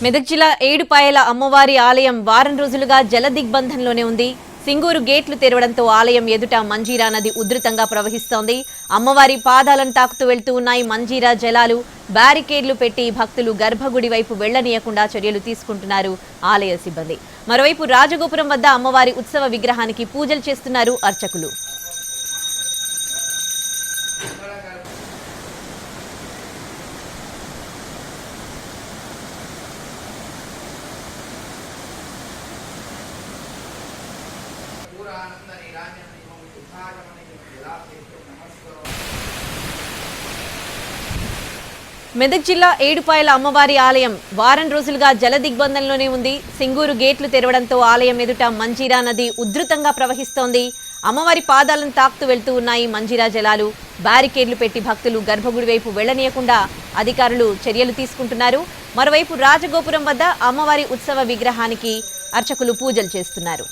మెదక్ జిల్లా ఏడుపాయల అమ్మవారి ఆలయం వారం రోజులుగా జల దిగ్బంధంలోనే ఉంది. సింగూరు గేట్లు తెరవడంతో ఆలయం ఎదుట మంజీరా నది ఉధృతంగా ప్రవహిస్తోంది. అమ్మవారి పాదాలను తాకుతూ వెళ్తూ ఉన్నాయి మంజీరా జలాలు. బ్యారికేడ్లు పెట్టి భక్తులు గర్భగుడి వైపు వెళ్లనీయకుండా చర్యలు తీసుకుంటున్నారు ఆలయ సిబ్బంది. మరోవైపు రాజగోపురం వద్ద అమ్మవారి ఉత్సవ విగ్రహానికి పూజలు చేస్తున్నారు అర్చకులు. మెదక్ జిల్లా ఏడుపాయల అమ్మవారి ఆలయం వారం రోజులుగా జల దిగ్బంధంలోనే ఉంది. సింగూరు గేట్లు తెరవడంతో ఆలయం ఎదుట మంజీరా నది ఉధృతంగా ప్రవహిస్తోంది. అమ్మవారి పాదాలను తాకుతూ వెళ్తూ ఉన్నాయి మంజీరా జలాలు. బ్యారికేడ్లు పెట్టి భక్తులు గర్భగుడి వైపు వెళ్లనీయకుండా అధికారులు చర్యలు తీసుకుంటున్నారు. మరోవైపు రాజగోపురం వద్ద అమ్మవారి ఉత్సవ విగ్రహానికి అర్చకులు పూజలు చేస్తున్నారు.